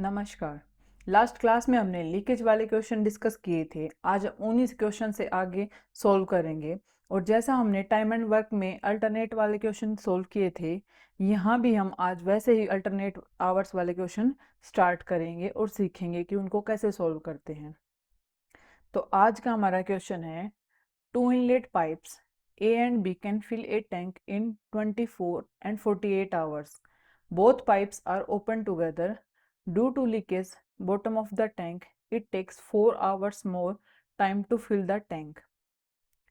नमस्कार। Last class में हमने लीकेज वाले क्वेश्चन डिस्कस किए थे। आज हम उन्हीं क्वेश्चन से आगे सॉल्व करेंगे। और जैसा हमने टाइम एंड वर्क में अल्टरनेट वाले क्वेश्चन सॉल्व किए थे, यहाँ भी हम आज वैसे ही अल्टरनेट आवर्स वाले क्वेश्चन स्टार्ट करेंगे और सीखेंगे कि उनको कैसे सॉल्व करते हैं। तो आज का हमारा क्वेश्चन है, two inlet pipes A and B can fill a tank in 24 and 48 hours. Both pipes are open together. Due to leakage bottom of the tank, it takes 4 hours more time to fill the tank.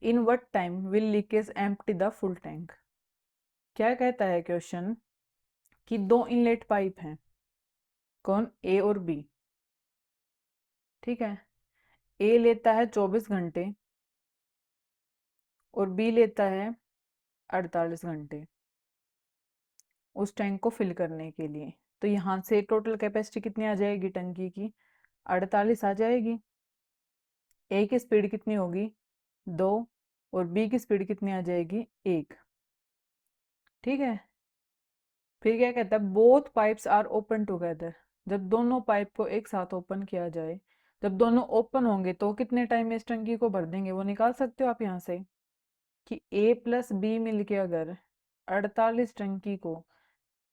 In what time will leakage empty the full tank? क्या कहता है question कि दो inlet pipe हैं, कौन A और B। ठीक है, A लेता है 24 घंटे और B लेता है 48 घंटे उस टैंक को फिल करने के लिए। तो यहाँ से टोटल कैपेसिटी कितनी आ जाएगी टंकी की? 48 आ जाएगी। ए की स्पीड कितनी होगी? 2। और बी की स्पीड कितनी आ जाएगी? 1। ठीक है, फिर क्या कहता है, both pipes are open together. जब दोनों पाइप को एक साथ ओपन किया जाए, जब दोनों ओपन होंगे तो कितने टाइम में इस टंकी को भर देंगे, वो निकाल सकते हो आप यहाँ से कि ए प्लस बी मिलके अगर 48 टंकी को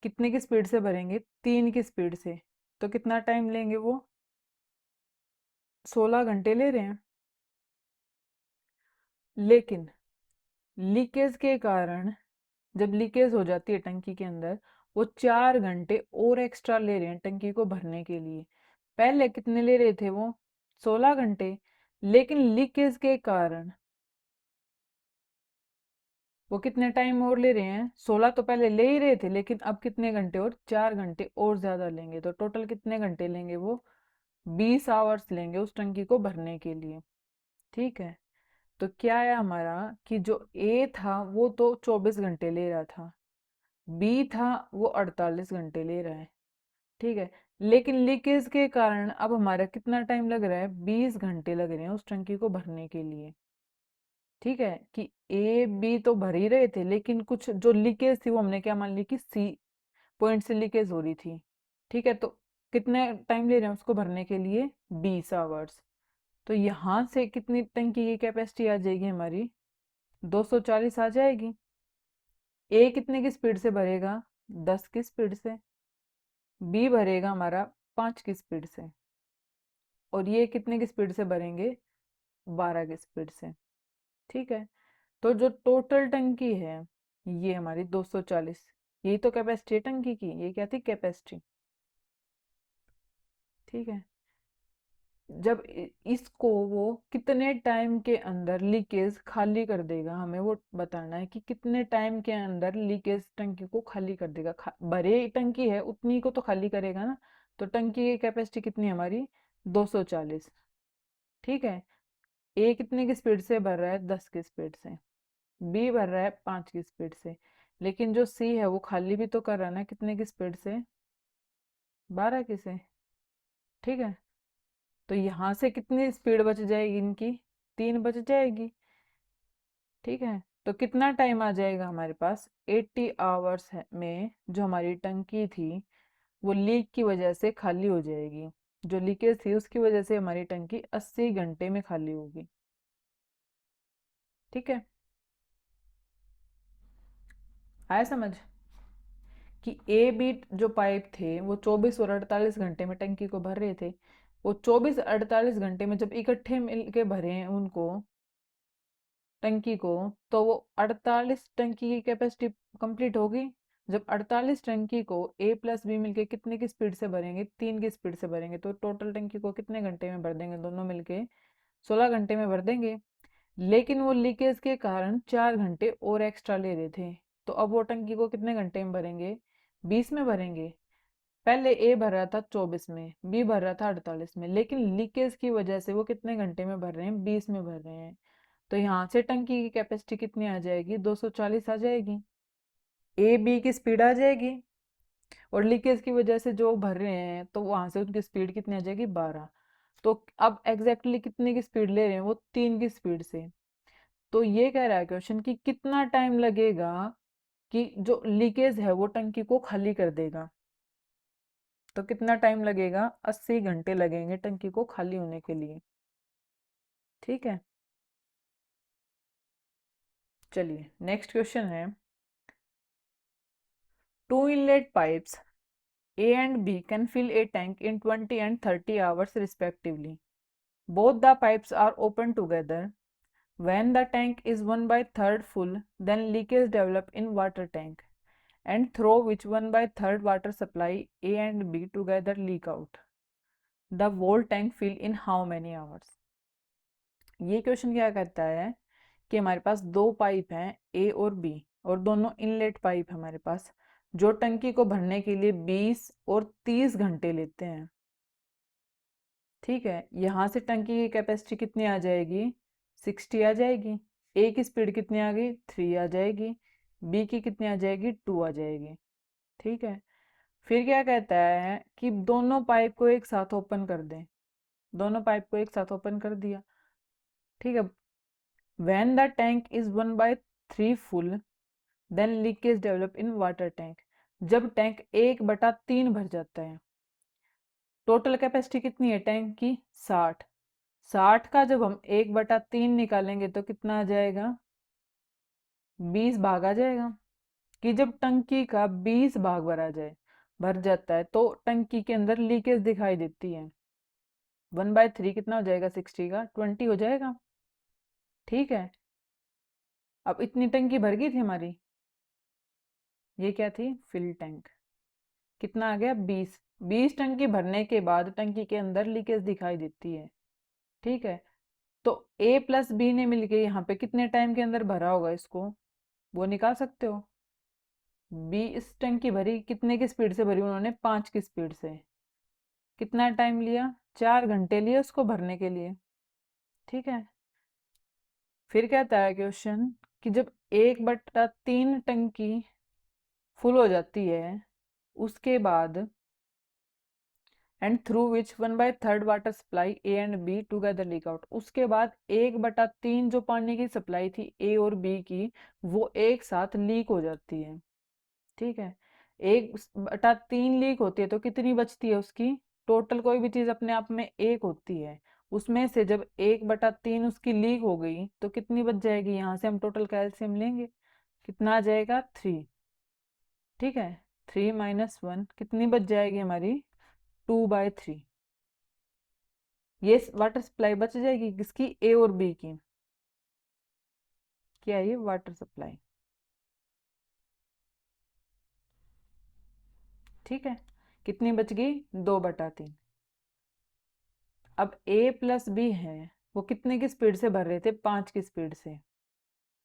कितने की स्पीड से भरेंगे? 3 की स्पीड से। तो कितना टाइम लेंगे वो? 16 घंटे ले रहे हैं। लेकिन लीकेज के कारण, जब लीकेज हो जाती है टंकी के अंदर, वो 4 घंटे और एक्स्ट्रा ले रहे हैं टंकी को भरने के लिए। पहले कितने ले रहे थे वो? 16 घंटे। लेकिन लीकेज के कारण वो कितने टाइम और ले रहे हैं? 16 तो पहले ले ही रहे थे, लेकिन अब कितने घंटे और? 4 घंटे और ज्यादा लेंगे। तो टोटल कितने घंटे लेंगे वो? 20 आवर्स लेंगे उस टंकी को भरने के लिए। ठीक है, तो क्या है हमारा कि जो ए था वो तो 24 घंटे ले रहा था, बी था वो 48 घंटे ले रहा है। ठीक है, लेकिन लीकेज के कारण अब हमारा कितना टाइम लग रहा है? 20 घंटे लग रहे हैं उस टंकी को भरने के लिए। ठीक है, कि ए बी तो भर ही रहे थे, लेकिन कुछ जो लीकेज थी वो हमने क्या मान ली कि सी पॉइंट से लीकेज हो रही थी। ठीक है, तो कितने टाइम ले रहे हैं उसको भरने के लिए? 20 आवर्स। तो यहाँ से कितनी टंकी की कैपेसिटी आ जाएगी हमारी? 240 आ जाएगी। ए कितने की स्पीड से भरेगा? 10 की स्पीड से। बी भरेगा हमारा 5 की स्पीड से। और ये कितने की स्पीड से भरेंगे? 12 की स्पीड से। ठीक है, तो जो टोटल टंकी है ये हमारी 240। यही तो कैपेसिटी है टंकी की, ये क्या थी? कैपेसिटी। ठीक है, जब इसको वो कितने टाइम के अंदर लीकेज खाली कर देगा, हमें वो बताना है कि कितने टाइम के अंदर लीकेज टंकी को खाली कर देगा। भरे टंकी है उतनी को तो खाली करेगा ना। तो टंकी की कैपेसिटी कितनी है हमारी? 240। ठीक है, ए कितने की स्पीड से भर रहा है? 10 की स्पीड से। बी भर रहा है 5 की स्पीड से। लेकिन जो सी है वो खाली भी तो कर रहा है ना, कितने की स्पीड से? 12 की से। ठीक है, तो यहाँ से कितनी स्पीड बच जाएगी इनकी? 3 बच जाएगी। ठीक है, तो कितना टाइम आ जाएगा हमारे पास? 80 आवर्स में जो हमारी टंकी थी वो लीक की वजह से खाली हो जाएगी। जो लीकेज थी उसकी वजह से हमारी टंकी 80 घंटे में खाली होगी। ठीक है, आया समझ कि ए बी जो पाइप थे वो 24 और 48 घंटे में टंकी को भर रहे थे। वो 24-48 घंटे में जब इकट्ठे मिलके भरे हैं उनको टंकी को, तो वो 48 टंकी की कैपेसिटी कंप्लीट होगी। जब 48 टंकी को ए प्लस बी मिलके कितने की स्पीड से भरेंगे? 3 की स्पीड से भरेंगे। तो टोटल टंकी को कितने घंटे में भर देंगे दोनों मिलके? 16 घंटे में भर देंगे। लेकिन वो लीकेज के कारण 4 घंटे और एक्स्ट्रा ले रहे थे। तो अब वो टंकी को कितने घंटे में भरेंगे? 20 में भरेंगे। पहले ए भर रहा था 24 में, बी भर रहा था 48 में, लेकिन लीकेज की वजह से वो कितने घंटे में भर रहे हैं? 20 में भर रहे हैं। तो यहाँ से टंकी की कैपेसिटी कितनी आ जाएगी? 240 आ जाएगी। ए बी की स्पीड आ जाएगी, और लीकेज की वजह से जो भर रहे हैं तो वहां से उनकी स्पीड कितनी आ जाएगी? 12। तो अब एग्जैक्टली कितने की स्पीड ले रहे हैं वो? 3 की स्पीड से। तो ये कह रहा है क्वेश्चन कि कितना टाइम लगेगा कि जो लीकेज है वो टंकी को खाली कर देगा। तो कितना टाइम लगेगा? 80 घंटे लगेंगे टंकी को खाली होने के लिए। ठीक है, चलिए नेक्स्ट क्वेश्चन है, two inlet pipes A and B can fill a tank in 20 and 30 hours respectively. Both the pipes are open together. When the tank is 1 by third full, then leakage develop in water tank, and through which 1 by third water supply A and B together leak out. The whole tank fill in how many hours? ये question क्या कहता है कि हमारे पास दो pipe हैं ए और B, और दोनों इनलेट पाइप हमारे पास, जो टंकी को भरने के लिए 20 और 30 घंटे लेते हैं। ठीक है, यहाँ से टंकी की कैपेसिटी कितनी आ जाएगी? 60 आ जाएगी। ए की स्पीड कितनी आ गई? 3 आ जाएगी। बी की कितनी आ जाएगी? 2 आ जाएगी। ठीक है, फिर क्या कहता है कि दोनों पाइप को एक साथ ओपन कर दें। दोनों पाइप को एक साथ ओपन कर दिया। ठीक है, when the tank is 1 by 3 full, then leakage develop in water tank. जब टैंक 1/3 भर जाता है। टोटल कैपेसिटी कितनी है टैंक की? 60। 60 का जब हम 1/3 निकालेंगे तो कितना आ जाएगा? 20 भाग आ जाएगा। कि जब टंकी का 20 भाग भर जाता है तो टंकी के अंदर लीकेज दिखाई देती है। 1/3 कितना हो जाएगा? 60 का 20 हो जाएगा। ठीक है, अब इतनी टंकी भर गई थी हमारी, ये क्या थी? Fill tank. कितना आ गया? 20। 20 टंकी भरने के बाद टंकी के अंदर लीकेज दिखाई देती है। ठीक है, तो ए प्लस बी ने मिलके यहाँ पे कितने टाइम के अंदर भरा होगा इसको, वो निकाल सकते हो। बी इस टंकी भरी, कितने की स्पीड से भरी उन्होंने? 5 की स्पीड से। कितना टाइम लिया? 4 घंटे लिए उसको भरने के लिए। ठीक है, फिर कहता है क्वेश्चन कि जब 1/3 टंकी फुल हो जाती है, उसके बाद and through which 1/3 water supply A and B together leak out, उसके बाद 1/3 जो पानी की सप्लाई थी ए और बी की, वो एक साथ लीक हो जाती है। ठीक है, 1/3 लीक होती है तो कितनी बचती है उसकी? टोटल कोई भी चीज़ अपने आप में एक होती है, उसमें से जब 1/3 उसकी लीक हो गई तो कितनी बच जाएगी? यहाँ से हम टोटल कैल्शियम लेंगे, कितना आ जाएगा? 3। ठीक है, 3 - 1 कितनी बच जाएगी हमारी? 2/3। ये वाटर सप्लाई बच जाएगी किसकी? ए और बी की। क्या है ये? Water supply. ठीक है, कितनी बच गई? 2/3। अब ए प्लस बी है, वो कितने की स्पीड से भर रहे थे? 5 की स्पीड से।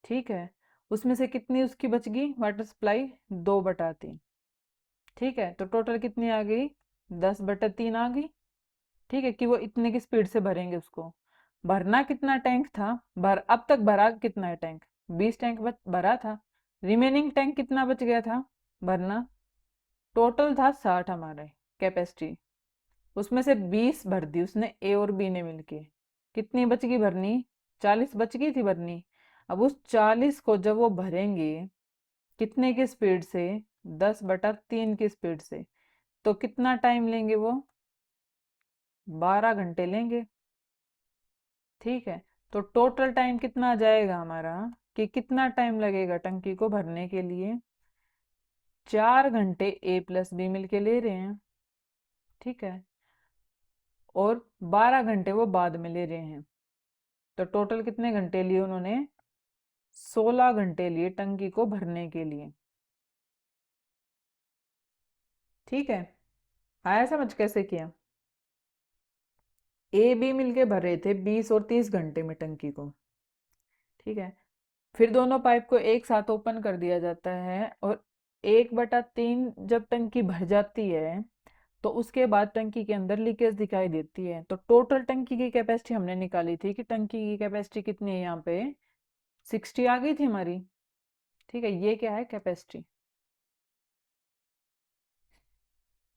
ठीक है, उसमें से कितनी उसकी बच गई वाटर सप्लाई? 2/3। ठीक है, तो टोटल कितनी आ गई? 10/3 आ गई। ठीक है, कि वो इतने की स्पीड से भरेंगे उसको। भरना कितना टैंक था? अब तक भरा कितना है टैंक? 20 टैंक भरा था। रिमेनिंग टैंक कितना बच गया था भरना? टोटल था 60 हमारे कैपेसिटी, उसमें से 20 भर दी उसने ए और बी ने मिलके। कितनी बच गई भरनी? 40 बच गई थी भरनी। अब उस 40 को जब वो भरेंगे कितने की स्पीड से? 10/3 की स्पीड से। तो कितना टाइम लेंगे वो? 12 घंटे लेंगे। ठीक है, तो टोटल टाइम कितना आ जाएगा हमारा, कि कितना टाइम लगेगा टंकी को भरने के लिए? 4 घंटे ए प्लस बी मिलके ले रहे हैं। ठीक है, और 12 घंटे वो बाद में ले रहे हैं, तो टोटल कितने घंटे लिए उन्होंने? 16 घंटे लिए टंकी को भरने के लिए। ठीक है, आया समझ कैसे किया? ए बी मिलके भर रहे थे 20 और 30 घंटे में टंकी को। ठीक है, फिर दोनों पाइप को एक साथ ओपन कर दिया जाता है, और 1/3 जब टंकी भर जाती है तो उसके बाद टंकी के अंदर लीकेज दिखाई देती है। तो टोटल टंकी की कैपेसिटी हमने निकाली थी कि टंकी की कैपेसिटी कितनी है, यहाँ पे 60 आ गई थी हमारी। ठीक है, ये क्या है? कैपेसिटी।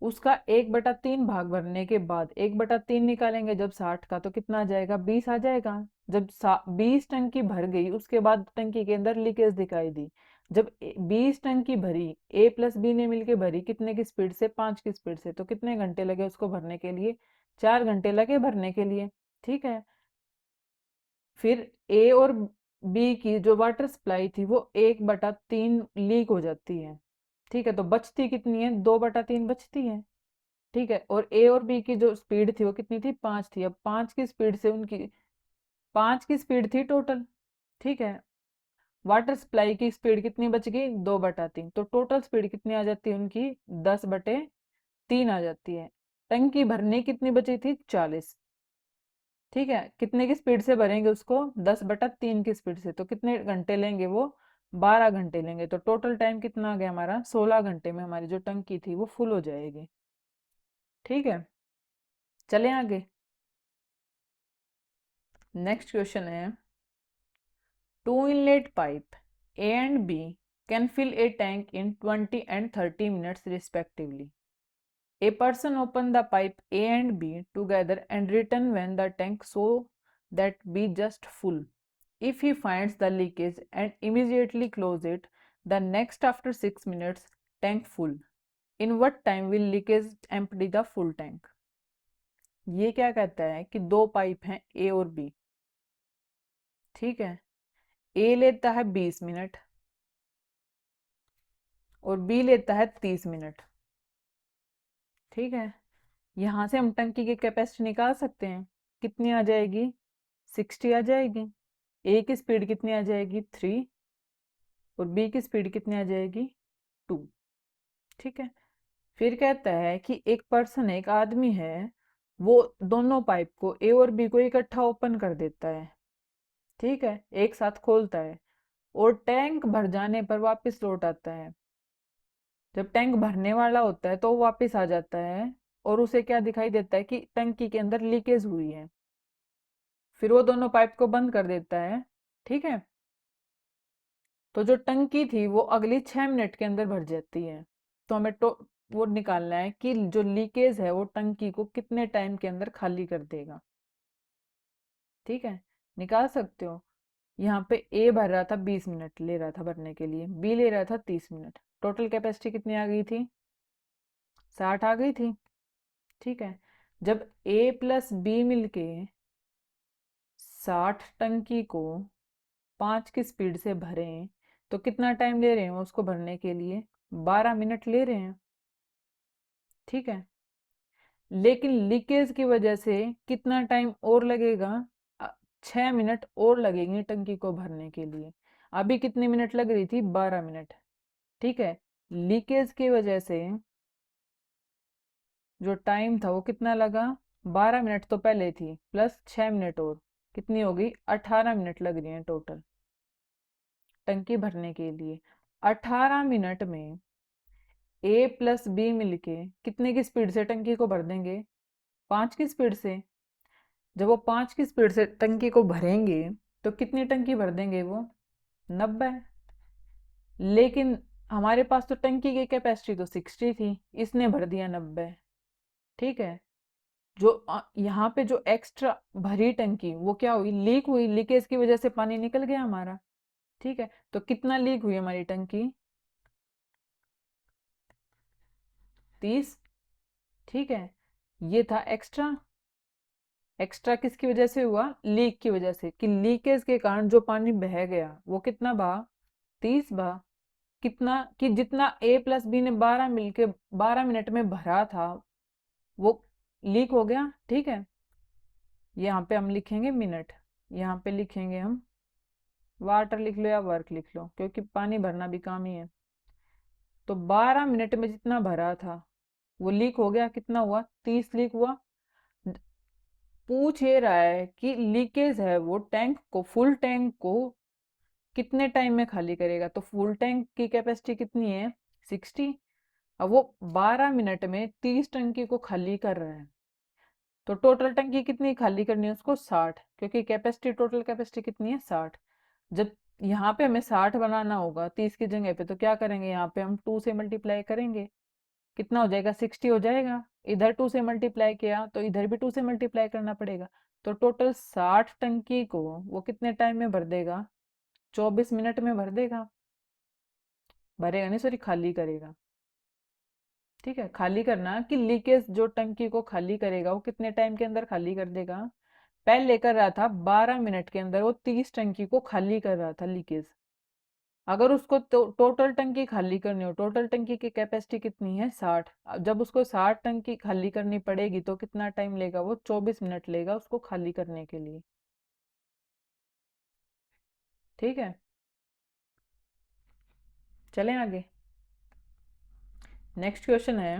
उसका 1/3 भाग भरने के बाद 1/3 निकालेंगे जब 60 का, तो कितना आ जाएगा? 20 आ जाएगा। जब 20 टंकी भर गई उसके बाद टंकी के अंदर लीकेज दिखाई दी, जब 20 टंकी भरी, ए प्लस बी ने मिलके भरी, कितने की स्पीड से? 5 की स्पीड से। तो कितने घंटे लगे उसको भरने के लिए? 4 घंटे लगे भरने के लिए। ठीक है। फिर ए और बी की जो वाटर सप्लाई थी वो 1/3 लीक हो जाती है। ठीक है, तो बचती कितनी है? 2/3 बचती है। ठीक है, और ए और बी की जो स्पीड थी वो कितनी थी? 5 थी। अब 5 की स्पीड से उनकी 5 की स्पीड थी टोटल। ठीक है, वाटर सप्लाई की स्पीड कितनी बच गई? 2/3। तो टोटल स्पीड कितनी आ जाती है उनकी? 10/3 आ जाती है। टंकी भरने कितनी बची थी? 40। ठीक है, कितने की स्पीड से भरेंगे उसको? 10/3 की स्पीड से। तो कितने घंटे लेंगे वो? 12 घंटे लेंगे। तो टोटल टाइम कितना आ गया हमारा? 16 घंटे में हमारी जो टंकी थी वो फुल हो जाएगी। ठीक है, चलें आगे। नेक्स्ट क्वेश्चन है, two inlet pipe A and B can fill a tank in 20 and 30 minutes respectively. A person open the pipe A and B together and return when the tank so that be just full. If he finds the leakage and immediately close it, the next after 6 minutes tank full. In what time will leakage empty the full tank? ये क्या कहता है कि दो pipe हैं ए और B. ठीक है, ए लेता है 20 मिनट और बी लेता है 30 मिनट। ठीक है, यहां से हम टंकी की कैपेसिटी निकाल सकते हैं। कितनी आ जाएगी? 60 आ जाएगी। ए की स्पीड कितनी आ जाएगी? 3। और बी की स्पीड कितनी आ जाएगी? 2। ठीक है, फिर कहता है कि एक पर्सन, एक आदमी है, वो दोनों पाइप को ए और बी को इकट्ठा ओपन कर देता है। ठीक है, एक साथ खोलता है और टैंक भर जाने पर वापस लौट आता है। जब टैंक भरने वाला होता है तो वो वापस आ जाता है और उसे क्या दिखाई देता है कि टंकी के अंदर लीकेज हुई है। फिर वो दोनों पाइप को बंद कर देता है। ठीक है, तो जो टंकी थी वो अगली 6 मिनट के अंदर भर जाती है। तो हमें वो निकालना है कि जो लीकेज है वो टंकी को कितने टाइम के अंदर खाली कर देगा। ठीक है, निकाल सकते हो। यहाँ पे ए भर रहा था, 20 मिनट ले रहा था भरने के लिए, बी ले रहा था 30 मिनट। टोटल कैपेसिटी कितनी आ गई थी? 60 आ गई थी। ठीक है, जब ए प्लस बी मिलके 60 टंकी को 5 की स्पीड से भरें तो कितना टाइम ले रहे हैं उसको भरने के लिए? 12 मिनट ले रहे हैं। ठीक है, लेकिन लीकेज की वजह से कितना टाइम और लगेगा? 6 मिनट और लगेंगे टंकी को भरने के लिए। अभी कितनी मिनट लग रही थी? 12 मिनट। ठीक है, लीकेज की वजह से जो टाइम था वो कितना लगा? 12 मिनट तो पहले थी, प्लस 6 मिनट और, कितनी हो गई? 18 मिनट लग रही है टोटल टंकी भरने के लिए। 18 मिनट में ए प्लस बी मिलके कितने की स्पीड से टंकी को भर देंगे? 5 की स्पीड से। जब वो 5 की स्पीड से टंकी को भरेंगे तो कितनी टंकी भर देंगे वो? 90। लेकिन हमारे पास तो टंकी की कैपेसिटी तो 60 थी, इसने भर दिया 90। ठीक है, जो यहाँ पे जो एक्स्ट्रा भरी टंकी वो क्या हुई? लीक हुई। लीकेज की वजह से पानी निकल गया हमारा। ठीक है, तो कितना लीक हुई हमारी टंकी? 30। ठीक है, ये था एक्स्ट्रा। एक्स्ट्रा किसकी वजह से हुआ? लीक की वजह से, कि लीकेज के कारण जो पानी बह गया वो कितना बहा? 30 बहा। कितना? कि जितना ए प्लस बी ने 12 मिनट में भरा था वो लीक हो गया। ठीक है, यहाँ पे हम लिखेंगे मिनट, यहाँ पे लिखेंगे हम वाटर, लिख लो या वर्क लिख लो, क्योंकि पानी भरना भी काम ही है। तो 12 मिनट में जितना भरा था वो लीक हो गया। कितना हुआ? 30 लीक हुआ। पूछ ये रहा है कि लीकेज है वो टैंक को, फुल टैंक को कितने टाइम में खाली करेगा। तो फुल टैंक की कैपेसिटी कितनी है? 60। अब वो 12 मिनट में 30 टंकी को खाली कर रहा है। तो टोटल टंकी कितनी खाली करनी है उसको? 60, क्योंकि कैपेसिटी, टोटल कैपेसिटी कितनी है? 60। जब यहाँ पे हमें 60 बनाना होगा 30 की जगह पे, तो क्या करेंगे? यहाँ पे हम 2 से मल्टीप्लाई करेंगे। कितना हो जाएगा? 60 हो जाएगा। इधर 2 से मल्टीप्लाई किया तो इधर भी 2 से मल्टीप्लाई करना पड़ेगा। तो टोटल 60 टंकी को वो कितने टाइम में भर देगा? 24 मिनट में भर देगा। भरेगा नहीं, सॉरी, खाली करेगा। ठीक है, खाली करना कि लीकेज जो टंकी को खाली करेगा वो कितने टाइम के अंदर खाली कर देगा। पहले कर रहा था 12 मिनट के अंदर, वो 30 टंकी को खाली कर रहा था लीकेज। अगर उसको टोटल टंकी खाली करनी हो, टोटल टंकी की कैपेसिटी कितनी है 60, अब जब उसको 60 टंकी खाली करनी पड़ेगी तो कितना टाइम लेगा, वो 24 मिनट लेगा उसको खाली करने के लिए। ठीक है, चलें आगे। नेक्स्ट क्वेश्चन है,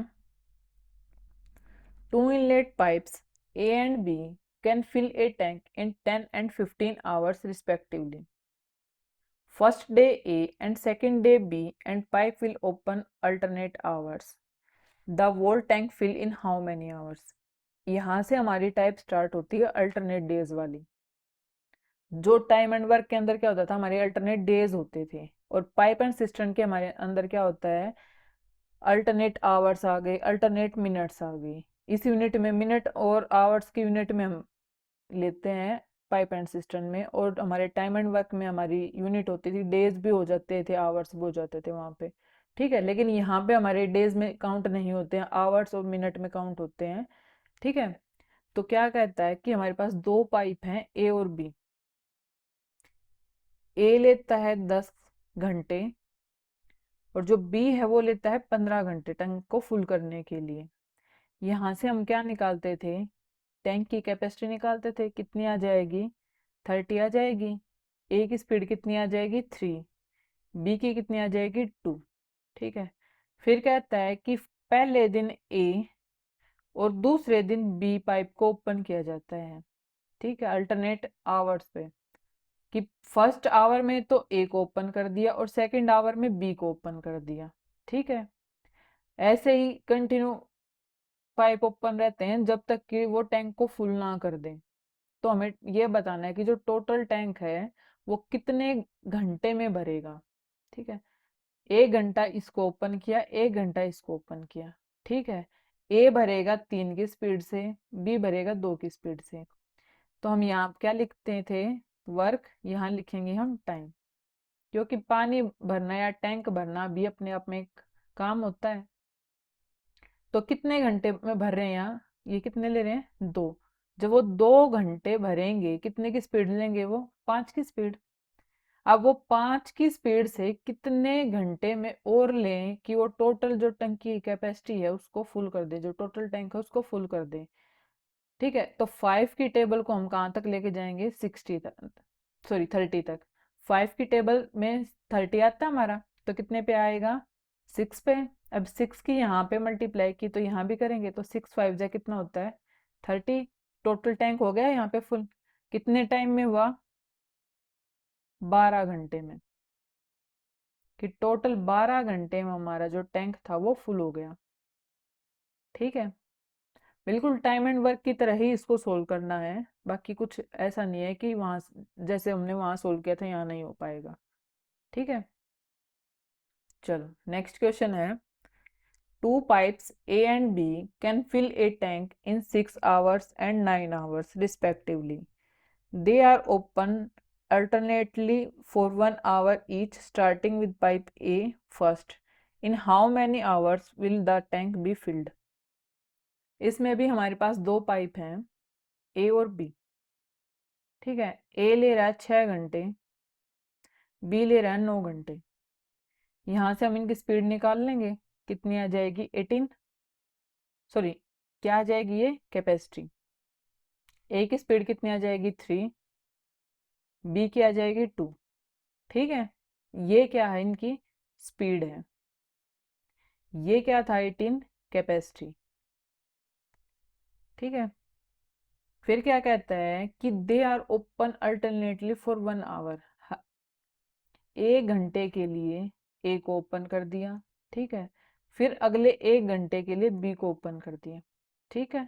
two inlet pipes A and B can fill a tank in 10 and 15 hours respectively. First day A and second day B and pipe will open alternate hours. The whole tank fill in how many hours? यहाँ से हमारी type start होती है alternate days वाली। जो time and work के अंदर क्या होता था, हमारे अल्टरनेट डेज होते थे, और पाइप एंड सिस्टम के हमारे अंदर क्या होता है, अल्टरनेट आवर्स आ गए, अल्टरनेट मिनट्स आ गई। इस यूनिट में मिनट और आवर्स की यूनिट में हम लेते हैं पाइप एंड सिस्टम में, और हमारे टाइम एंड वर्क में हमारी यूनिट होती थी, डेज भी हो जाते थे, आवर्स भी हो जाते थे वहाँ पे। ठीक है, लेकिन यहाँ पे हमारे डेज में काउंट नहीं होते हैं, आवर्स और मिनट में काउंट होते हैं। ठीक है, तो क्या कहता है कि हमारे पास दो पाइप हैं ए और बी। ए लेता है 10 घंटे और जो बी है वो लेता है 15 घंटे टैंक को फुल करने के लिए। यहाँ से हम क्या निकालते थे, टैंक की कैपेसिटी निकालते थे, कितनी आ जाएगी, 30 आ जाएगी। ए की स्पीड कितनी आ जाएगी, 3। बी की कितनी आ जाएगी, 2। ठीक है, फिर कहता है कि पहले दिन ए और दूसरे दिन बी पाइप को ओपन किया जाता है। ठीक है, अल्टरनेट आवर्स पे, कि फर्स्ट आवर में तो ए को ओपन कर दिया और सेकंड आवर में बी को ओपन कर दिया। ठीक है, ऐसे ही कंटिन्यू पाइप ओपन रहते हैं जब तक कि वो टैंक को फुल ना कर दें। तो हमें ये बताना है कि जो टोटल टैंक है वो कितने घंटे में भरेगा। ठीक है, 1 घंटा इसको ओपन किया, 1 घंटा इसको ओपन किया। ठीक है, ए भरेगा 3 की स्पीड से, बी भरेगा 2 की स्पीड से। तो हम यहाँ क्या लिखते थे, वर्क, यहाँ लिखेंगे हम टाइम, क्योंकि पानी भरना या टैंक भरना भी अपने आप में एक काम होता है। तो कितने घंटे में भर रहे हैं यहाँ, ये कितने ले रहे हैं, 2। जब वो 2 घंटे भरेंगे कितने की स्पीड लेंगे, वो 5 की स्पीड। अब वो 5 की स्पीड से कितने घंटे में और लें कि वो टोटल जो टंकी की कैपेसिटी है उसको फुल कर दे, जो टोटल टैंक है उसको फुल कर दे। ठीक है, तो 5 की टेबल को हम कहाँ तक लेके जाएंगे, 60 तक, सॉरी 30 तक। 5 की टेबल में 30 आता है हमारा, तो कितने पे आएगा, 6 पे। अब 6 की यहाँ पे मल्टीप्लाई की तो यहाँ भी करेंगे, तो 6 5 जा कितना होता है, 30। टोटल टैंक हो गया यहाँ पे फुल, कितने टाइम में हुआ, 12 घंटे में। कि टोटल 12 घंटे में हमारा जो टैंक था वो फुल हो गया। ठीक है, बिल्कुल टाइम एंड वर्क की तरह ही इसको सोल्व करना है, बाकी कुछ ऐसा नहीं है कि वहाँ जैसे हमने वहाँ सोल्व किया था यहाँ नहीं हो पाएगा। ठीक है, चलो नेक्स्ट क्वेश्चन है, two pipes A and B can fill a tank in 6 hours and 9 hours respectively. They are open alternately for 1 hour each, starting with pipe A first. In how many hours will the tank be filled? इसमें भी हमारे पास दो pipe हैं ए और B. ठीक है, ए ले रहा है 6 घंटे, बी ले रहा है 9 घंटे। यहाँ से हम इनकी स्पीड निकाल लेंगे, कितनी आ जाएगी, 18, सॉरी, क्या आ जाएगी ये कैपेसिटी। ए की स्पीड कितनी आ जाएगी, 3। बी की आ जाएगी 2। ठीक है, ये क्या है, इनकी स्पीड है। ये क्या था, 18 कैपेसिटी। ठीक है, फिर क्या कहता है कि they are open alternately for 1 hour. 1 घंटे के लिए ए को ओपन कर दिया। ठीक है, फिर अगले 1 घंटे के लिए बी को ओपन कर दिया। ठीक है,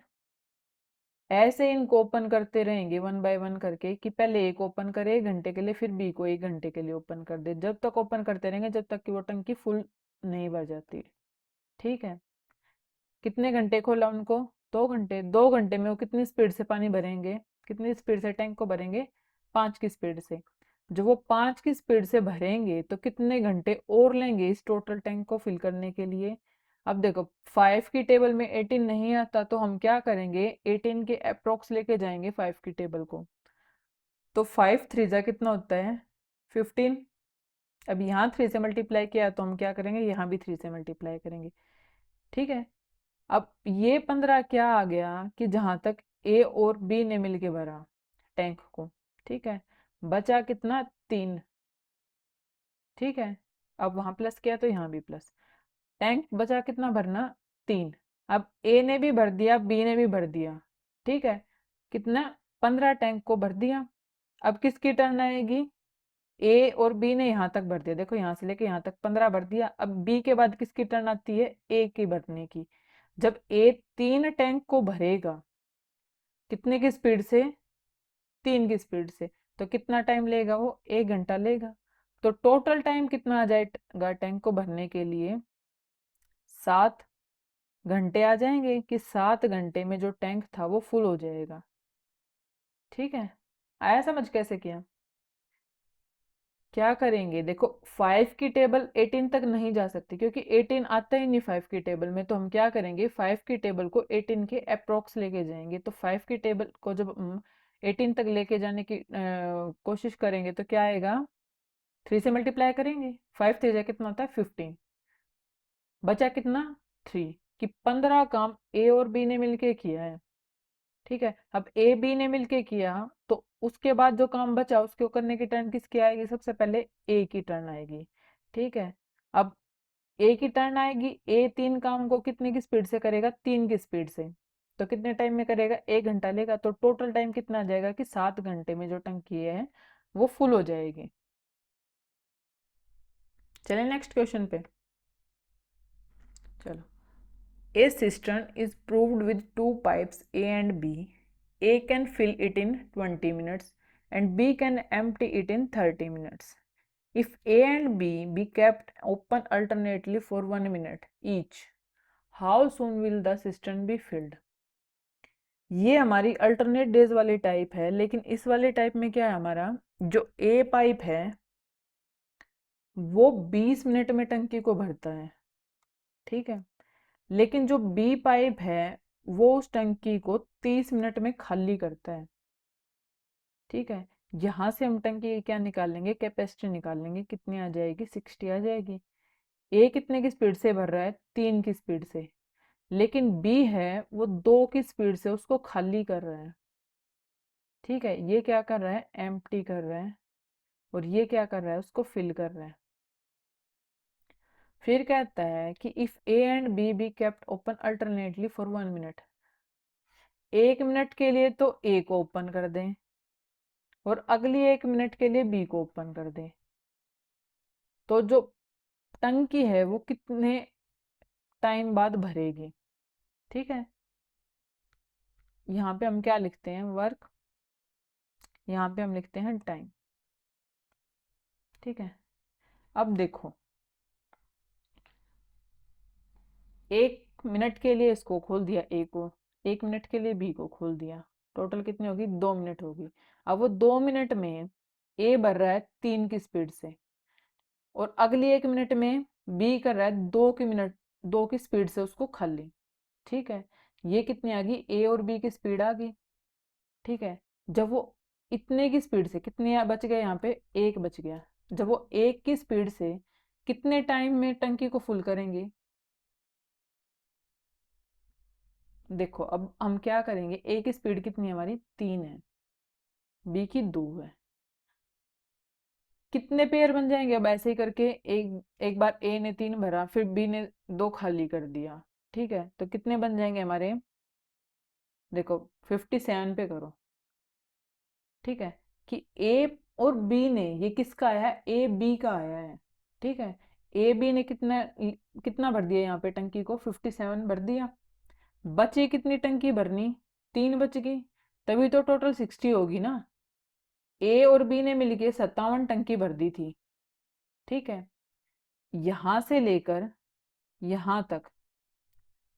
ऐसे इनको ओपन करते रहेंगे वन बाय वन करके, कि पहले ए को ओपन करे 1 घंटे के लिए, फिर बी को 1 घंटे के लिए ओपन कर दे, जब तक ओपन करते रहेंगे जब तक कि वो टंकी फुल नहीं भर जाती। ठीक है, कितने घंटे खोला उनको, 2 घंटे। 2 घंटे में वो कितनी स्पीड से पानी भरेंगे, कितनी स्पीड से टैंक को भरेंगे, 5 की स्पीड से। जब वो 5 की स्पीड से भरेंगे तो कितने घंटे और लेंगे इस टोटल टैंक को फिल करने के लिए। अब देखो 5 की टेबल में 18 नहीं आता तो हम क्या करेंगे, 18 के अप्रोक्स लेके जाएंगे 5 की टेबल को। तो 5 3 जा कितना होता है 15। अब यहाँ 3 से मल्टीप्लाई किया तो हम क्या करेंगे, यहाँ भी 3 से मल्टीप्लाई करेंगे। ठीक है, अब ये 15 क्या आ गया कि जहां तक ए और बी ने मिलके भरा टैंक को। ठीक है, बचा कितना 3। ठीक है, अब वहां प्लस किया तो यहाँ भी प्लस। टैंक बचा कितना भरना 3। अब ए ने भी भर दिया, बी ने भी भर दिया। ठीक है, कितना 15 टैंक को भर दिया। अब किसकी टर्न आएगी, ए और बी ने यहाँ तक भर दिया, देखो यहाँ से लेके यहाँ तक 15 भर दिया। अब बी के बाद किसकी टर्न आती है, ए की भरने की। जब ए 3 टैंक को भरेगा कितने की स्पीड से, 3 की स्पीड से, तो कितना टाइम लेगा वो, 1 घंटा लेगा। तो टोटल टाइम कितना आ जाएगा टैंक को भरने के लिए, 7 घंटे आ जाएंगे कि 7 घंटे में जो टैंक था वो फुल हो जाएगा। ठीक है, आया समझ कैसे किया। क्या करेंगे, देखो 5 की टेबल 18 तक नहीं जा सकती क्योंकि 18 आता ही नहीं 5 की टेबल में। तो हम क्या करेंगे, 5 की टेबल को 18 के अप्रोक्स लेके जाएंगे। तो 5 की टेबल को जब 18 तक लेके जाने की कोशिश करेंगे तो क्या आएगा, 3 से मल्टीप्लाई करेंगे, 5 3 जा कितना होता है 15। बचा कितना 3, कि 15 काम ए और बी ने मिलके किया है। ठीक है, अब ए बी ने मिलके किया तो उसके बाद जो काम बचा उसको करने की टर्न किसकी आएगी, सबसे पहले ए की टर्न आएगी। ठीक है, अब ए की टर्न आएगी, ए 3 काम को कितने की स्पीड से करेगा, 3 की स्पीड से। तो कितने टाइम में करेगा, 1 घंटा लेगा। तो टोटल टाइम कितना आ जाएगा कि 7 घंटे में जो टंकी है वो फुल हो जाएगी। चले नेक्स्ट क्वेश्चन पे। चलो, A cistern is proved with 2 pipes A and B. A can fill it in 20 minutes and B can empty it in 30 minutes. If A and B be kept open alternately for 1 minute each, how soon will the cistern be filled? ये हमारी alternate days वाली type है, लेकिन इस वाले type में क्या है, हमारा जो ए पाइप है वो 20 मिनट में टंकी को भरता है। ठीक है, लेकिन जो बी पाइप है वो उस टंकी को 30 मिनट में खाली करता है। ठीक है, यहां से हम टंकी की क्या निकालेंगे, कैपेसिटी निकालेंगे, कितनी आ जाएगी 60 आ जाएगी। ए कितने की स्पीड से भर रहा है, 3 की स्पीड से, लेकिन बी है वो 2 की स्पीड से उसको खाली कर रहा है। ठीक है, ये क्या कर रहा है, एम्प्टी कर रहा है, और ये क्या कर रहा है, उसको फिल कर रहा है। फिर कहता है कि if A and B be kept open alternately for 1 minute, 1 minute के लिए तो ए को ओपन कर दें और अगली 1 मिनट के लिए बी को ओपन कर दें, तो जो टंकी है वो कितने टाइम बाद भरेगी। ठीक है, यहाँ पे हम क्या लिखते हैं, वर्क, यहाँ पे हम लिखते हैं टाइम। ठीक है, अब देखो 1 मिनट के लिए इसको खोल दिया ए को, 1 मिनट के लिए बी को खोल दिया, टोटल कितनी होगी, 2 मिनट होगी। अब वो 2 मिनट में ए भर रहा है 3 की स्पीड से और अगली 1 मिनट में बी कर रहा है 2 की स्पीड से उसको खाली। ठीक है, ये कितनी आ गई, ए और बी की स्पीड आ गई। ठीक है, जब वो इतने की स्पीड से, कितने बच गए यहाँ पे, 1 बच गया। जब वो 1 की स्पीड से कितने टाइम में टंकी को फुल करेंगे, देखो अब हम क्या करेंगे, ए की स्पीड कितनी है हमारी, 3 है, बी की 2 है। कितने पेयर बन जाएंगे, अब ऐसे ही करके एक एक बार ए ने 3 भरा, फिर बी ने 2 खाली कर दिया। ठीक है, तो कितने बन जाएंगे हमारे, देखो 57 पे करो। ठीक है, कि ए और बी ने, ये किसका आया है, ए बी का आया है। ठीक है, ए बी ने कितना कितना भर दिया यहाँ पे टंकी को, 57 भर दिया। बची कितनी टंकी भरनी, 3 बच गई, तभी तो टोटल 60 होगी ना। ए और बी ने मिलके 57 टंकी भर दी थी। ठीक है, यहां से लेकर यहां तक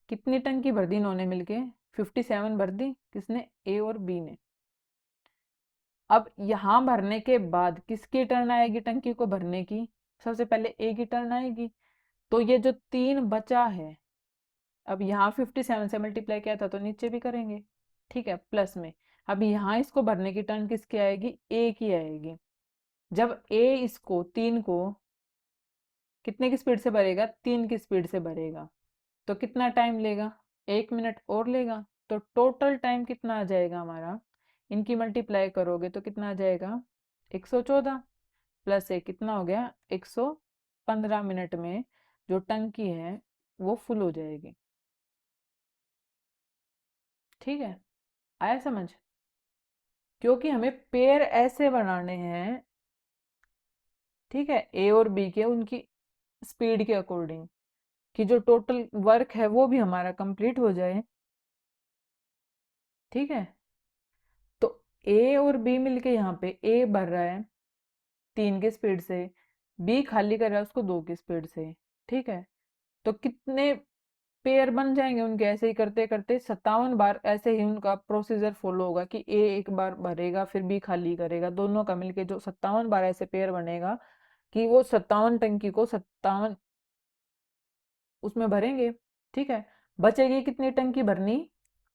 कितनी टंकी भर दी इन्होंने मिलके, 57 भर दी, किसने, ए और बी ने। अब यहाँ भरने के बाद किसकी टर्न आएगी टंकी को भरने की? सबसे पहले ए की टर्न आएगी। तो ये जो 3 बचा है, अब यहाँ 57 से मल्टीप्लाई किया था तो नीचे भी करेंगे, ठीक है, प्लस में। अब यहाँ इसको भरने की टर्न किसकी आएगी? ए की आएगी। जब ए इसको 3 को कितने की स्पीड से भरेगा? 3 की स्पीड से भरेगा। तो कितना टाइम लेगा? 1 मिनट और लेगा। तो टोटल टाइम कितना आ जाएगा हमारा? इनकी मल्टीप्लाई करोगे तो कितना आ जाएगा? 114 प्लस 1 कितना हो गया? 115 मिनट में जो टंकी है वो फुल हो जाएगी। ठीक है, आया समझ? क्योंकि हमें पेयर ऐसे बनाने हैं, ठीक है, ए और बी के, उनकी स्पीड के अकॉर्डिंग, कि जो टोटल वर्क है वो भी हमारा कंप्लीट हो जाए। ठीक है, तो ए और बी मिलके यहाँ पे ए भर रहा है 3 की स्पीड से, बी खाली कर रहा है उसको 2 की स्पीड से। ठीक है, तो कितने पेयर बन जाएंगे उनके? ऐसे ही करते करते 57 बार ऐसे ही उनका प्रोसीजर फॉलो होगा कि ए एक बार भरेगा फिर बी खाली करेगा, दोनों का मिलके जो 57 बार ऐसे पेयर बनेगा कि वो 57 टंकी को 57 उसमें भरेंगे। ठीक है, बचेगी कितनी टंकी भरनी?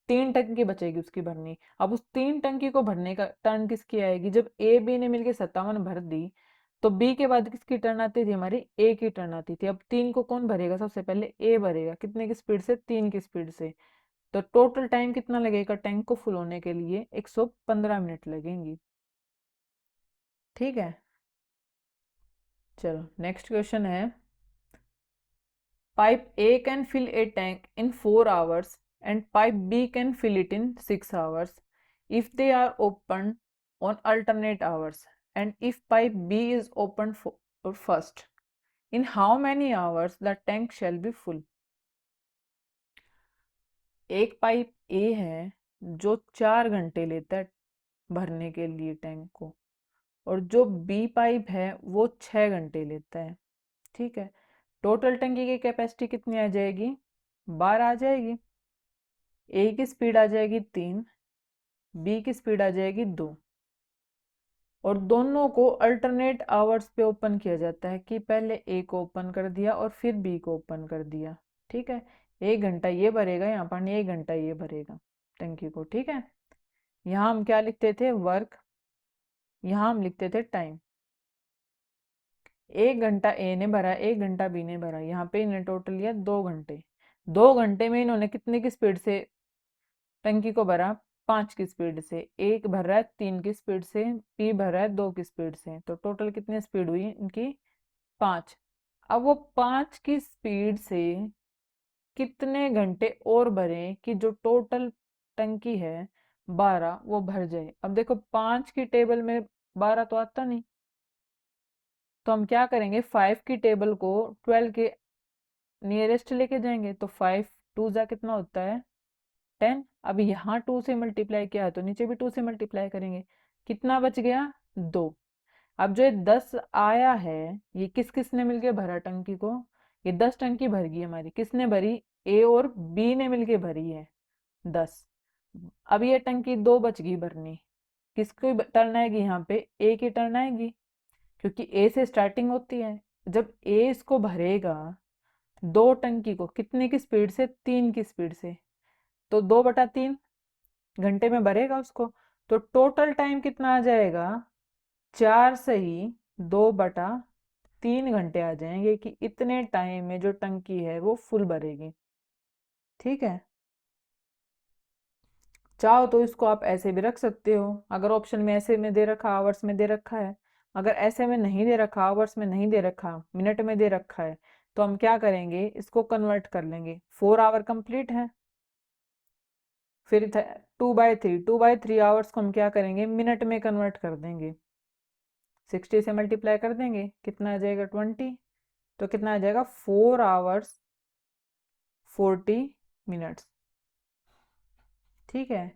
3 टंकी बचेगी उसकी भरनी। अब उस 3 टंकी को भरने का टर्न किसकी आएगी? जब ए बी ने मिलकर 57 भर दी तो बी के बाद किसकी टर्न आती थी? हमारी ए की टर्न आती थी। अब 3 को कौन भरेगा? सबसे पहले ए भरेगा। कितने की स्पीड से? 3 की स्पीड से। तो टोटल टाइम कितना लगेगा टैंक को फुल होने के लिए? 115 मिनट लगेंगी। ठीक है, चलो नेक्स्ट क्वेश्चन है, pipe A can fill a tank in 4 hours and pipe B can fill it in 6 hours if they are opened on alternate hours, and if pipe B is opened first, in how many hours the tank shall be full? एक pipe ए है जो 4 घंटे लेता है भरने के लिए tank को, और जो बी पाइप है वो 6 घंटे लेता है। ठीक है, टोटल टंकी की कैपेसिटी कितनी आ जाएगी? 12 आ जाएगी। ए की स्पीड आ जाएगी 3, बी की स्पीड आ जाएगी 2, और दोनों को अल्टरनेट आवर्स पे ओपन किया जाता है कि पहले ए को ओपन कर दिया और फिर बी को ओपन कर दिया। ठीक है, 1 घंटा ये भरेगा यहाँ पानी, 1 घंटा ये भरेगा टंकी को। ठीक है, यहाँ हम क्या लिखते थे? वर्क, यहाँ हम लिखते थे टाइम। 1 घंटा ए ने भरा, 1 घंटा बी ने भरा, यहाँ पे इन्हें टोटल लिया 2 घंटे। 2 घंटे में इन्होंने कितने की स्पीड से टंकी को भरा? 5 की स्पीड से। एक भर रहा है 3 की स्पीड से, बी भर रहा है 2 की स्पीड से। तो टोटल कितनी स्पीड हुई इनकी? 5। अब वो 5 की स्पीड से कितने घंटे और भरे कि जो टोटल टंकी है 12 वो भर जाए? अब देखो 5 की टेबल में 12 तो आता नहीं, तो हम क्या करेंगे? 5 की टेबल को 12 के नियरेस्ट लेके जाएंगे। तो 5 टू जा कितना होता है? 10। अब यहाँ 2 से मल्टीप्लाई किया है तो नीचे भी 2 से मल्टीप्लाई करेंगे। कितना बच गया? 2। अब जो ये 10 आया है, ये किस किस ने मिलके भरा टंकी को? ये 10 टंकी भर गई हमारी। किसने भरी? ए और बी ने मिलके भरी है 10। अब ये टंकी 2 बच गई भरनी। किसकी टर्न आएगी? यहाँ पे ए की टर्न आएगी, क्योंकि ए से स्टार्टिंग होती है। जब ए इसको भरेगा 2 टंकी को, कितने की स्पीड से? 3 की स्पीड से। तो 2/3 घंटे में भरेगा उसको। तो टोटल टाइम कितना आ जाएगा? 4 से ही 2/3 घंटे आ जाएंगे कि इतने टाइम में जो टंकी है वो फुल भरेगी। ठीक है, चाहो तो इसको आप ऐसे भी रख सकते हो, अगर ऑप्शन में ऐसे में दे रखा, आवर्स में दे रखा है। अगर ऐसे में नहीं दे रखा, आवर्स में नहीं दे रखा, मिनट में दे रखा है, तो हम क्या करेंगे? इसको कन्वर्ट कर लेंगे। 4 आवर कंप्लीट है, फिर 2/3, 2/3 आवर्स को हम क्या करेंगे? मिनट में कन्वर्ट कर देंगे। 60 से मल्टीप्लाई कर देंगे, कितना आ जाएगा? 20। तो कितना आ जाएगा? 4 आवर्स 40 मिनट्स। ठीक है,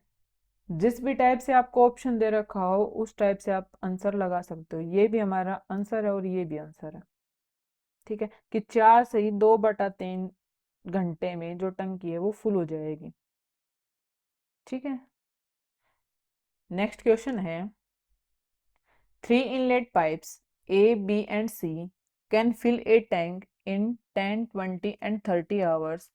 जिस भी टाइप से आपको ऑप्शन दे रखा हो उस टाइप से आप आंसर लगा सकते हो। ये भी हमारा आंसर है और ये भी आंसर है। ठीक है, कि 4 से ही 2/3 घंटे में जो टंकी है वो फुल हो जाएगी। ठीक है, नेक्स्ट क्वेश्चन है, 3 inlet pipes A, B, and C can fill a tank in 10, 20, and 30 hours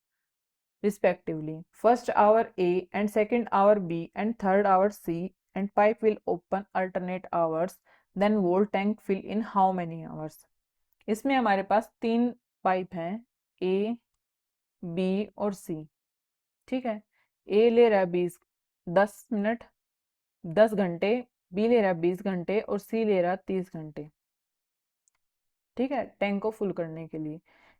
respectively. First hour A and second hour B and third hour C, and pipe will open alternate hours. Then whole tank fill in how many hours? इसमें हमारे पास 3 pipe हैं, A, B और C। ठीक है, A ले रहा है 10 minute 10 घंटे, B ले रहा है 20 घंटे और C ले रहा है 30 घंटे। ठीक है, टैंक को फुल करने के लिए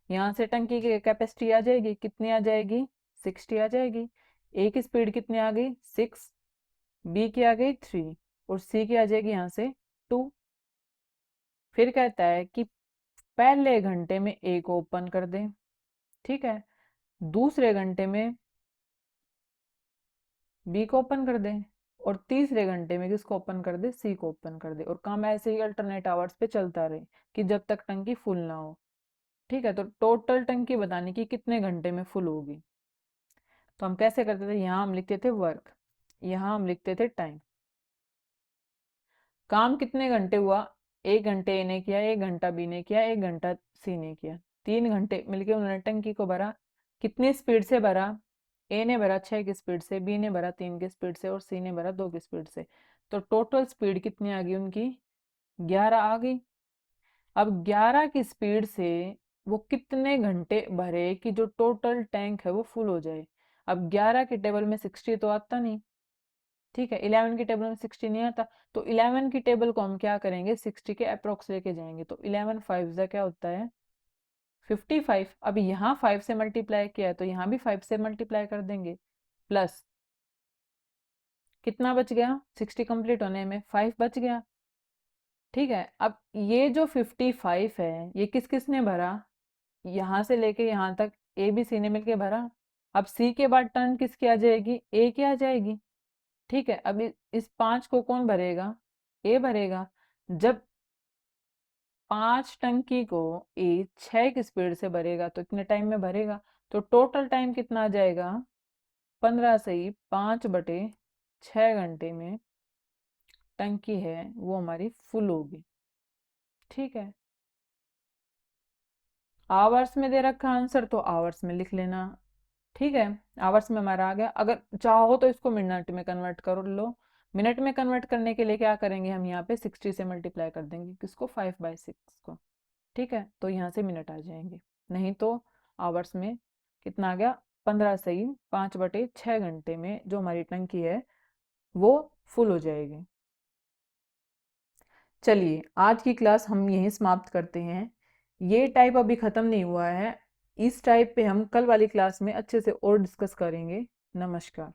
यहाँ से टंकी की कैपेसिटी आ जाएगी, कितनी आ जाएगी? 60 आ जाएगी। ए की स्पीड कितनी आ गई? 6, बी की आ गई 3 और सी की आ जाएगी यहाँ से 2। फिर कहता है कि पहले घंटे में ए को ओपन कर दें, ठीक है, दूसरे घंटे में बी को ओपन कर दें और तीसरे घंटे में किसको ओपन कर दे? सी को ओपन कर दे। और काम ऐसे ही अल्टरनेट आवर्स पे चलता रहे कि जब तक टंकी फुल ना हो। ठीक है, तो टोटल टंकी बताने की कितने घंटे में फुल होगी। तो हम कैसे करते थे? यहाँ हम लिखते थे वर्क, यहाँ हम लिखते थे टाइम। काम कितने घंटे हुआ? 1 घंटे ए ने किया, 1 घंटा बी ने किया, 1 घंटा सी ने किया। 3 घंटे मिलके उन्होंने टंकी को भरा। कितनी स्पीड से भरा? ए ने भरा 6 की स्पीड से, बी ने भरा 3 की स्पीड से और सी ने भरा 2 की स्पीड से। तो टोटल स्पीड कितनी आ गई उनकी? 11 आ गई। अब 11 की स्पीड से वो कितने घंटे भरे कि जो टोटल टैंक है वो फुल हो जाए? अब 11 के टेबल में 60 तो आता नहीं, ठीक है, 11 की टेबल में 60 नहीं आता, तो 11 की टेबल को हम क्या करेंगे? 60 के अप्रोक्स लेके जाएंगे। तो 11 5 जा क्या होता है? 55। अब यहाँ 5 से मल्टीप्लाई किया है तो यहाँ भी 5 से मल्टीप्लाई कर देंगे, प्लस कितना बच गया? 60 कंप्लीट होने में 5 बच गया। ठीक है, अब ये जो 55 है ये किस किस ने भरा? यहाँ से लेके यहाँ तक ए बी सी ने मिलके भरा। अब सी के बाद टर्न किसकी आ जाएगी? ए की आ जाएगी। ठीक है, अब इस 5 को कौन भरेगा? ए भरेगा। जब 5 टंकी को ए 6 की स्पीड से भरेगा तो इतने टाइम में भरेगा। तो टोटल टाइम कितना आ जाएगा? 15 से ही 5/6 घंटे में टंकी है वो हमारी फुल होगी। ठीक है, आवर्स में दे रखा आंसर तो आवर्स में लिख लेना। ठीक है, आवर्स में हमारा आ गया। अगर चाहो तो इसको मिनट में कन्वर्ट कर लो। मिनट में कन्वर्ट करने के लिए क्या करेंगे? हम यहाँ पे 60 से मल्टीप्लाई कर देंगे, किसको? 5/6 को। ठीक है, तो यहाँ से मिनट आ जाएंगे। नहीं तो आवर्स में कितना आ गया? 15 से ही 5/6 घंटे में जो हमारी टंकी है वो फुल हो जाएगी। चलिए, आज की क्लास हम यहीं समाप्त करते हैं। ये टाइप अभी ख़त्म नहीं हुआ है, इस टाइप पे हम कल वाली क्लास में अच्छे से और डिस्कस करेंगे। नमस्कार।